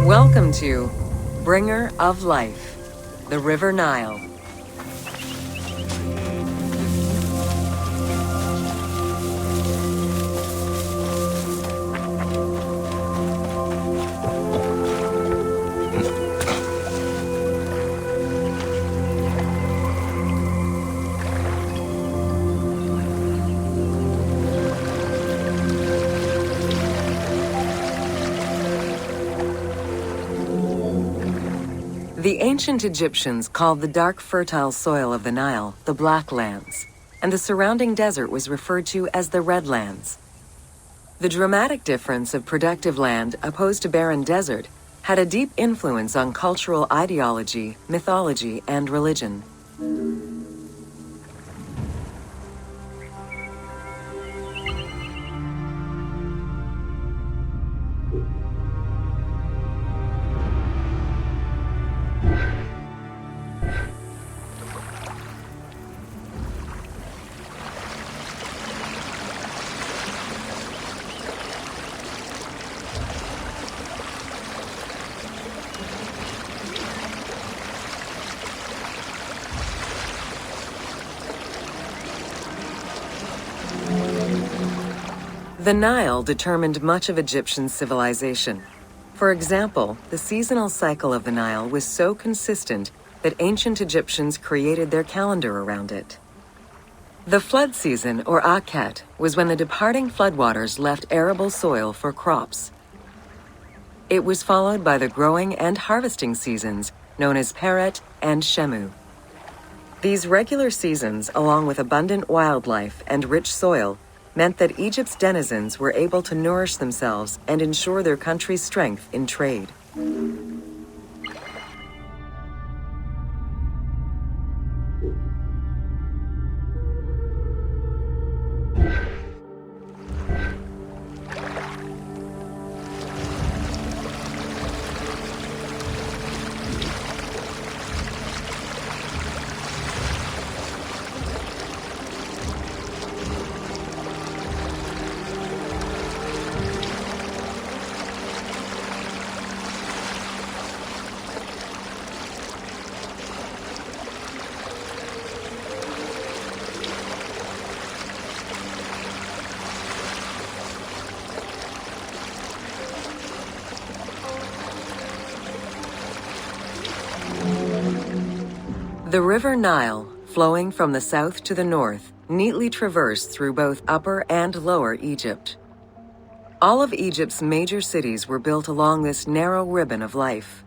Welcome to Bringer of Life, the River Nile. The ancient Egyptians called the dark fertile soil of the Nile the Black Lands, and the surrounding desert was referred to as the Red Lands. The dramatic difference of productive land opposed to barren desert had a deep influence on cultural ideology, mythology, and religion. The Nile determined much of Egyptian civilization. For example, the seasonal cycle of the Nile was so consistent that ancient Egyptians created their calendar around it. The flood season, or Akhet, was when the departing floodwaters left arable soil for crops. It was followed by the growing and harvesting seasons, known as Peret and Shemu. These regular seasons, along with abundant wildlife and rich soil, meant that Egypt's denizens were able to nourish themselves and ensure their country's strength in trade. The River Nile, flowing from the south to the north, neatly traversed through both Upper and Lower Egypt. All of Egypt's major cities were built along this narrow ribbon of life.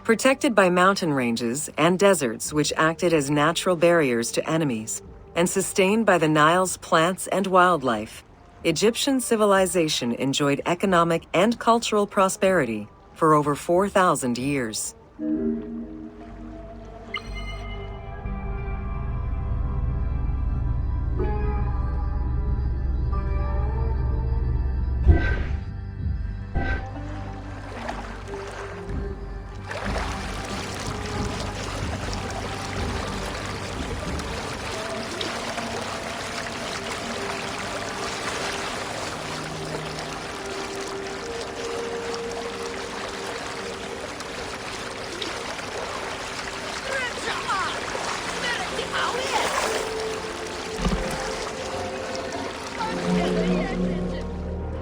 Protected by mountain ranges and deserts which acted as natural barriers to enemies, and sustained by the Nile's plants and wildlife, Egyptian civilization enjoyed economic and cultural prosperity for over 4,000 years.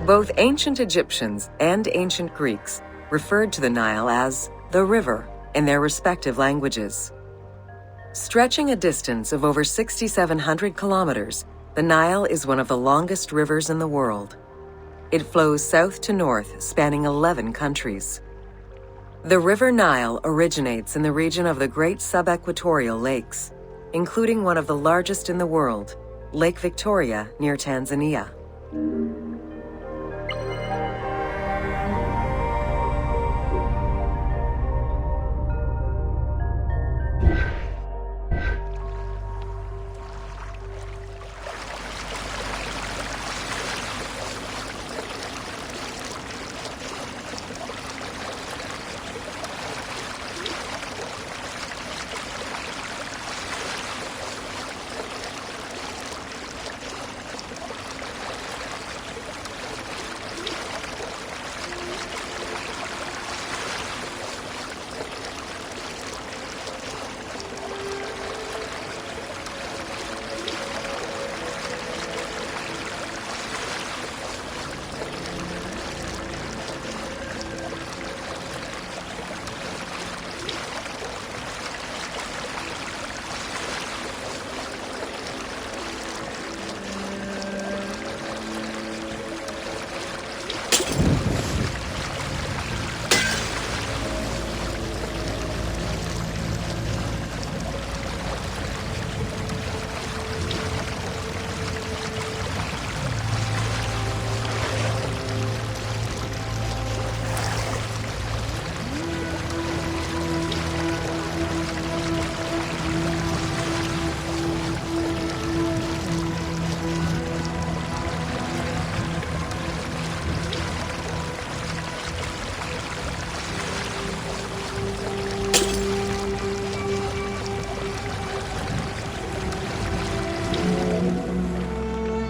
Both ancient Egyptians and ancient Greeks referred to the Nile as the river in their respective languages. Stretching a distance of over 6,700 kilometers, the Nile is one of the longest rivers in the world. It flows south to north, spanning 11 countries. The River Nile originates in the region of the Great Subequatorial Lakes, including one of the largest in the world, Lake Victoria near Tanzania.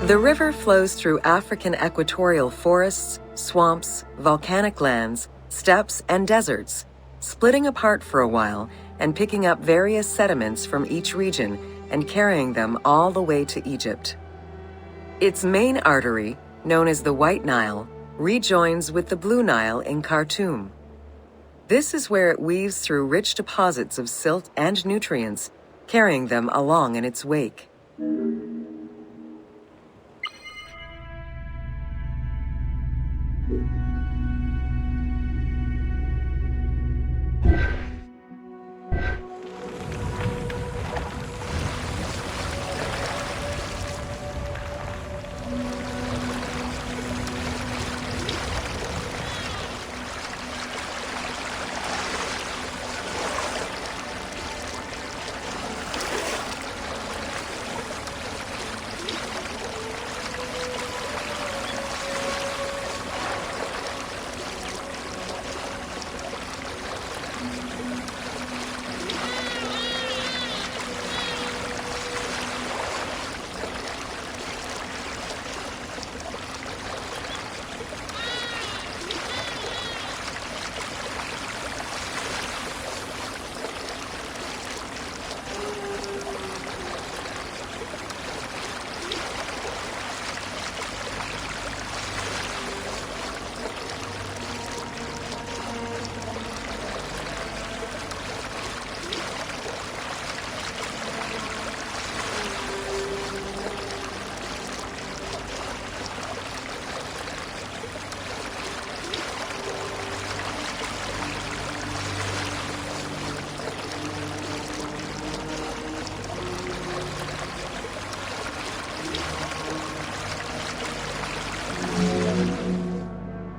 The river flows through African equatorial forests, swamps, volcanic lands, steppes, and deserts, splitting apart for a while and picking up various sediments from each region and carrying them all the way to Egypt. Its main artery, known as the White Nile, rejoins with the Blue Nile in Khartoum. This is where it weaves through rich deposits of silt and nutrients, carrying them along in its wake.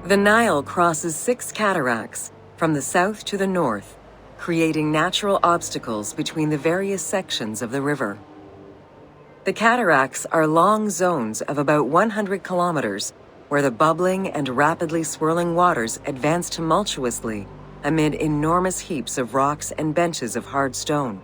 The Nile crosses 6 cataracts from the south to the north, creating natural obstacles between the various sections of the river. The cataracts are long zones of about 100 kilometers, where the bubbling and rapidly swirling waters advance tumultuously amid enormous heaps of rocks and benches of hard stone.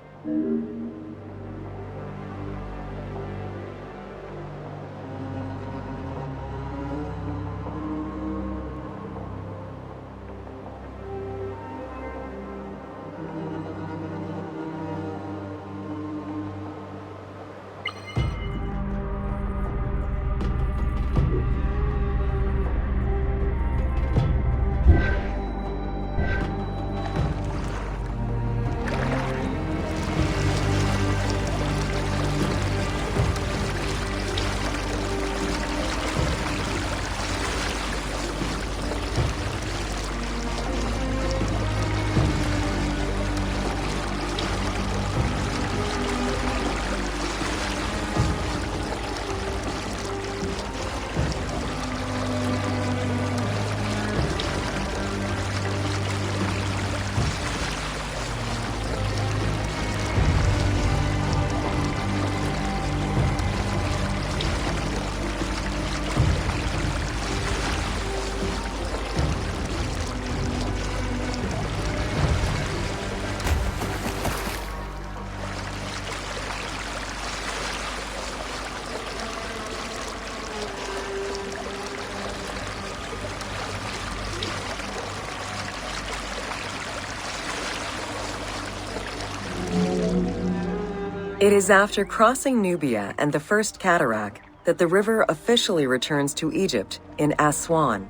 It is after crossing Nubia and the first cataract that the river officially returns to Egypt in Aswan.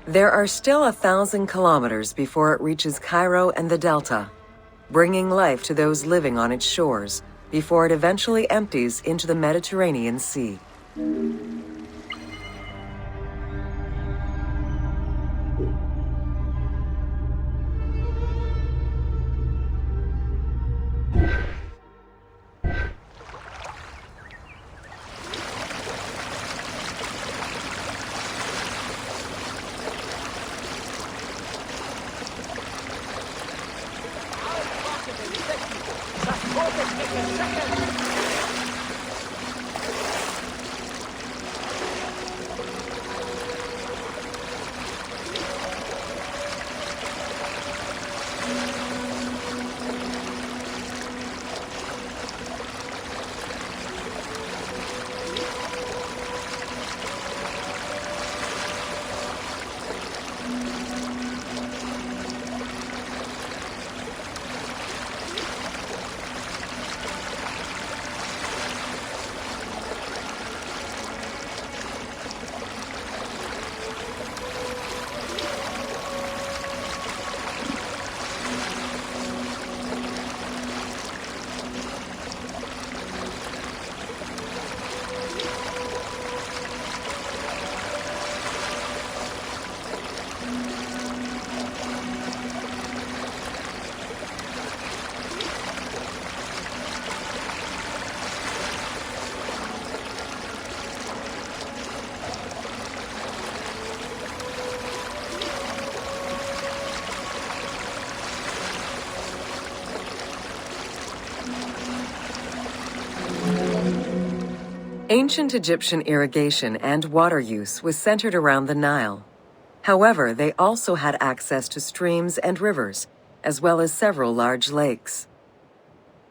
There are still 1,000 kilometers before it reaches Cairo and the Delta, bringing life to those living on its shores before it eventually empties into the Mediterranean Sea. Ancient Egyptian irrigation and water use was centered around the Nile. However, they also had access to streams and rivers, as well as several large lakes.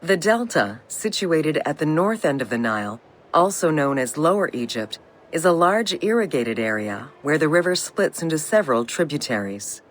The Delta, situated at the north end of the Nile, also known as Lower Egypt, is a large irrigated area where the river splits into several tributaries.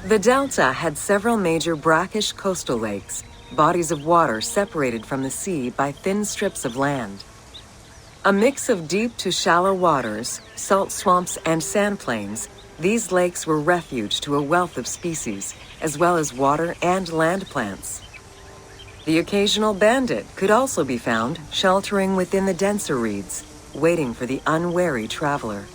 The Delta had several major brackish coastal lakes, bodies of water separated from the sea by thin strips of land. A mix of deep to shallow waters, salt swamps, and sand plains, these lakes were refuge to a wealth of species, as well as water and land plants. The occasional bandit could also be found sheltering within the denser reeds, waiting for the unwary traveler.